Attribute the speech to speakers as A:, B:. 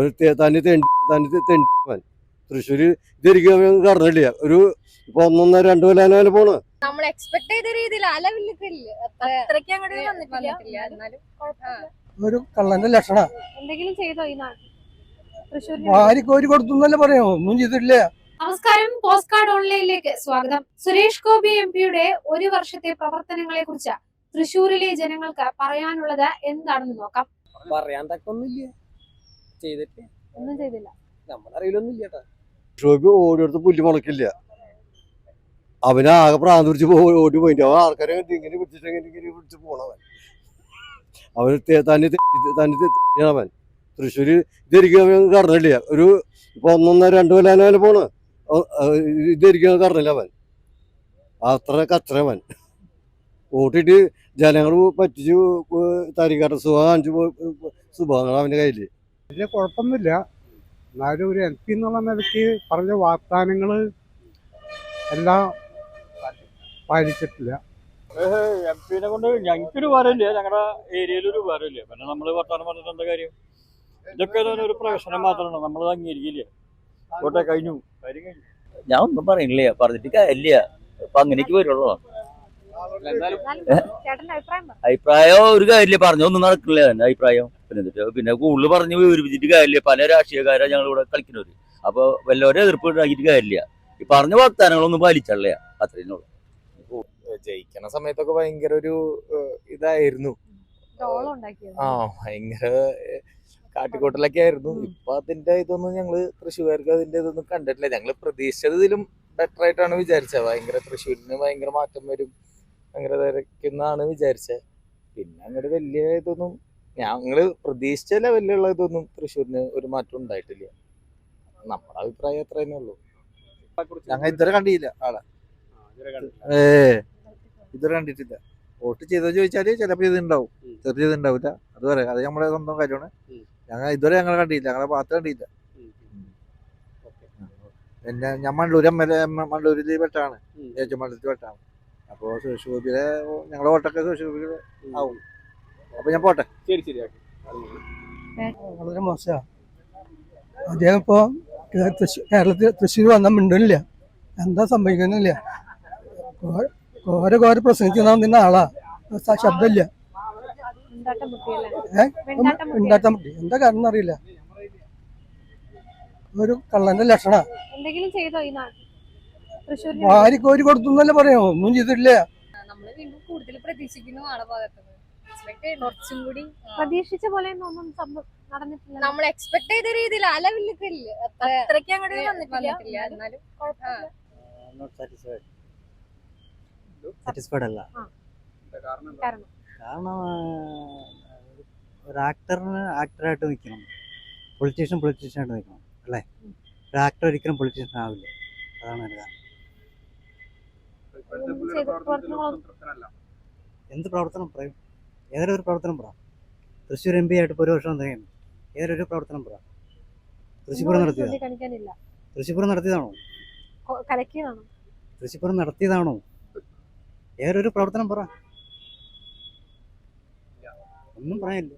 A: അവർ തന്നെ തൃശ്ശൂര് ഇതൊരിക്കലും കടന്നില്ല. ഒരു ഇപ്പൊ 1.5-2 കൊല്ലം പോണ്.
B: നമ്മൾ എക്സ്പെക്ട് ചെയ്ത രീതിയിൽ
C: ഒരു കള്ളന്റെ ലക്ഷണ
B: എന്തെങ്കിലും ചെയ്തോ ഈ നാട്ടിൽ?
C: വാരി കോരി കൊടുത്തുന്നല്ലേ പറയാമോ? ഒന്നും ചെയ്തിട്ടില്ല.
B: നമസ്കാരം, പോസ്റ്റ് കാർഡ് ഓൺലൈനിലേക്ക് സ്വാഗതം. സുരേഷ് ഗോപി എംപിയുടെ ഒരു വർഷത്തെ പ്രവർത്തനങ്ങളെ കുറിച്ച് തൃശ്ശൂരിലെ ജനങ്ങൾക്ക് പറയാനുള്ളത് എന്താണെന്ന് നോക്കാം.
D: പറയാൻ തക്കൊന്നുമില്ല, ചെയ്തിട്ട്
B: ഒന്നും ചെയ്തില്ല,
D: നമ്മളറിയില്ലൊന്നുമില്ല കേട്ടാ.
A: ഷോബി ഓടിയെടുത്ത് പുല്ല് മുളക്കില്ല. അവനാകെ പ്രാന്ത് പിടിച്ച് ഓടി പോയിട്ട് അവൻ ആൾക്കാരെ ഇങ്ങനെ പിടിച്ച് പോണവൻ. അവന് തന്നെ തൃശ്ശൂര് ഇതൊരിക്കലും കടന്നില്ല. ഒരു ഇപ്പൊ 1.5-2 കൊല്ലം പോണ്. ഇതൊരിക്കലും കടന്നില്ല അവൻ. അത്ര കച്ചറവൻ ഓട്ടിട്ട് ജനങ്ങൾ പറ്റിച്ചു തരികാട്ട സുഖം കാണിച്ചു സുഖങ്ങൾ അവന്റെ കയ്യില്.
E: വലിയ കുഴപ്പമൊന്നുമില്ല. എന്നാലും ഒരു എം പി എന്നുള്ള നിലയ്ക്ക് പറഞ്ഞ വാഗ്ദാനങ്ങൾ എല്ലാം പാലിച്ചിട്ടില്ല.
F: എം പിനെ കൊണ്ട് ഞങ്ങൾക്കൊരു ഉപകാരമില്ല, ഞങ്ങളുടെ ഏരിയയിലൊരു ഉപകാരമില്ല. പിന്നെ നമ്മൾ വർത്തമാനം പറഞ്ഞിട്ട് എന്താ കാര്യം? ഇതൊക്കെ ഒരു പ്രശ്നം മാത്രമാണ്, നമ്മളത് അംഗീകരിക്കില്ല. കോട്ടെ കഴിഞ്ഞു, കാര്യം കഴിഞ്ഞു.
G: ഞാൻ ഒന്നും പറയണില്ല, പറഞ്ഞിട്ട് കാര്യമില്ല. അപ്പൊ അങ്ങനെയൊക്കെ വരുള്ളൂ. അഭിപ്രായം ഒരു കാര്യമില്ല, പറഞ്ഞൊന്നും നടക്കില്ല എന്റെ അഭിപ്രായം. പിന്നെ കൂടുതൽ പറഞ്ഞ് വിവരിപ്പിച്ചിട്ട് കാര്യമില്ല. പല രാഷ്ട്രീയക്കാരാ ഞങ്ങൾ ഇവിടെ കളിക്കുന്നവര്. അപ്പൊ വല്ലവരും എതിർപ്പ് ഉണ്ടാക്കിയിട്ട് കാര്യമില്ല. ഈ പറഞ്ഞ വാഗ്ദാനങ്ങളൊന്നും പാലിച്ചല്ലേ, അത്രയും ഉള്ളൂ.
D: ജയിക്കണ സമയത്തൊക്കെ ഭയങ്കര ഒരു ഇതായിരുന്നു. ഭയങ്കര കാട്ടിക്കൂട്ടലൊക്കെ ആയിരുന്നു. ഇപ്പൊ അതിന്റെ ഇതൊന്നും ഞങ്ങള് തൃശ്ശൂർക്ക് അതിന്റെ ഇതൊന്നും കണ്ടിട്ടില്ല. ഞങ്ങള് പ്രതീക്ഷിച്ചതിലും ബെറ്റർ ആയിട്ടാണ് വിചാരിച്ചത്. ഭയങ്കര തൃശ്ശൂരിന് ഭയങ്കര മാറ്റം വരും, ഭയങ്കര തിരക്കുന്നാണ് വിചാരിച്ചത്. പിന്നെ അങ്ങനെ വലിയ ഇതൊന്നും ഞങ്ങള് പ്രതീക്ഷിച്ച ലെവലിലുള്ള ഇതൊന്നും തൃശ്ശൂരിന് ഒരു മാറ്റം ഉണ്ടായിട്ടില്ല. നമ്മുടെ അഭിപ്രായം അത്ര തന്നെ ഉള്ളൂ.
H: ഞങ്ങൾ ഇതുവരെ കണ്ടില്ല ആളെ. ഇതുവരെ കണ്ടിട്ടില്ല. വോട്ട് ചെയ്തോ ചോദിച്ചാല് ചിലപ്പോൾ ഇതുണ്ടാവും, ചിലപ്പോൾ ഇതുണ്ടാവില്ല. അത് പറയാം, അത് നമ്മുടെ സ്വന്തം കാര്യമാണ്. ഇതുവരെ ഞങ്ങൾ കണ്ടില്ല, ഞങ്ങളെ ഭാഗത്ത് കണ്ടില്ല. പിന്നെ ഞാൻ മണ്ടൂരിൽ പെട്ടാണ്, മണ്ഡലത്തിൽ പെട്ടാണ്. അപ്പൊ സുരേഷ് ഗോപിയുടെ ഞങ്ങളുടെ വോട്ടൊക്കെ സുരേഷ് ഗോപിയുടെ ആവും. അപ്പൊ ഞാൻ പോട്ടെ.
F: ശരി ശരി.
C: വളരെ മോശമാണ്. അദ്ദേഹം ഇപ്പൊ തൃശ്ശൂർ വന്നാൽ മിണ്ടണില്ല, എന്താ സംഭവിക്കുന്നില്ല. ഘോര പ്രസംഗിക്കുന്ന നിന്ന ആളാ, ശബ്ദമില്ല. ഉണ്ടാക്കാൻ പറ്റി എന്താ കാരണം അറിയില്ല. ഒരു കള്ളന്റെ ലക്ഷണ
B: എന്തെങ്കിലും ചെയ്തോ ഈ നാട്ടിൽ?
C: വാരി കോരി കൊടുത്തുന്നല്ലേ പറയാമോ? ഒന്നും ചെയ്തിട്ടില്ല.
B: നമ്മള് വീണ്ടും കൂടുതൽ പ്രതീക്ഷിക്കുന്നു ആളെ ഭാഗത്തുനിന്ന്. കുറച്ചും കൂടി പ്രതീക്ഷിച്ച പോലെ ഒന്നും നടന്നിട്ടില്ല. നമ്മൾ എക്സ്പെക്ട് ചെയ്ത രീതിയിൽ അത്രയ്ക്ക് അങ്ങോട്ട് വന്നിട്ടില്ല. എന്നാലും
I: സാറ്റിസ്ഫൈഡ് അല്ല. കാരണം ഒരു ആക്ടറായിട്ട് നിൽക്കണം, പൊളിറ്റീഷ്യനായിട്ട് നിൽക്കണം അല്ലേ? ഒരു ആക്ടർ ഒരിക്കലും പൊളിറ്റീഷ്യൻ ആവില്ല. അതാണ് എൻ്റെ കാരണം. എന്ത് പ്രവർത്തനം പറയും? ഏതൊരു പ്രവർത്തനം പറ. തൃശ്ശൂർ എം പി ആയിട്ട് ഇപ്പോൾ 1 വർഷം തന്നെയാണ്. ഏതൊരു പ്രവർത്തനം പറ. തൃശ്ശൂർ നടത്തിയതാണോ? തൃശ്ശൂർ നടത്തിയതാണോ? ഏതൊരു പ്രവർത്തനം പറ. ഒന്നും പറയാനില്ല.